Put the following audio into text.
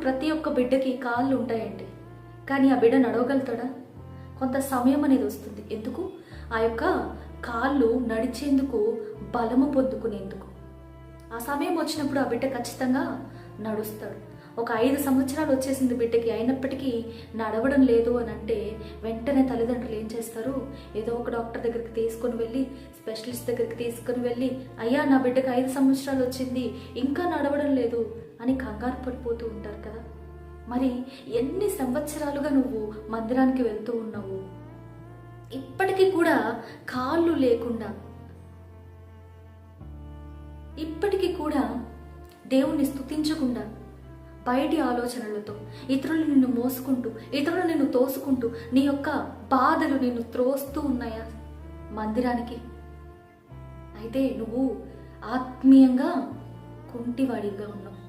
ప్రతి ఒక్క బిడ్డకి కాళ్ళు ఉంటాయండి, కానీ ఆ బిడ్డ నడవగలుగుతాడా? కొంత సమయం అనేది వస్తుంది. ఎందుకు? ఆ యొక్క కాళ్ళు నడిచేందుకు, బలము పొందుకునేందుకు. ఆ సమయం వచ్చినప్పుడు ఆ బిడ్డ ఖచ్చితంగా నడుస్తాడు. ఒక 5 సంవత్సరాలు వచ్చేసింది బిడ్డకి, అయినప్పటికీ నడవడం లేదు అని అంటే వెంటనే తల్లిదండ్రులు ఏం చేస్తారు? ఏదో ఒక డాక్టర్ దగ్గరికి తీసుకొని వెళ్ళి, స్పెషలిస్ట్ దగ్గరికి తీసుకొని వెళ్ళి, అయ్యా నా బిడ్డకి 5 సంవత్సరాలు వచ్చింది, ఇంకా నడవడం లేదు అని కంగారు పడిపోతూ ఉంటారు కదా. మరి ఎన్ని సంవత్సరాలుగా నువ్వు మందిరానికి వెళ్తూ ఉన్నావు, ఇప్పటికీ కూడా కాళ్ళు లేకుండా, ఇప్పటికీ కూడా దేవుణ్ణి స్తుతించకుండా, బయటి ఆలోచనలతో ఇతరులు నిన్ను మోసుకుంటూ, ఇతరులు నిన్ను తోసుకుంటూ, నీ యొక్క బాధలు నిన్ను త్రోస్తూ ఉన్నాయా మందిరానికి? అయితే నువ్వు ఆత్మీయంగా కుంటివాడిగా ఉన్నావు.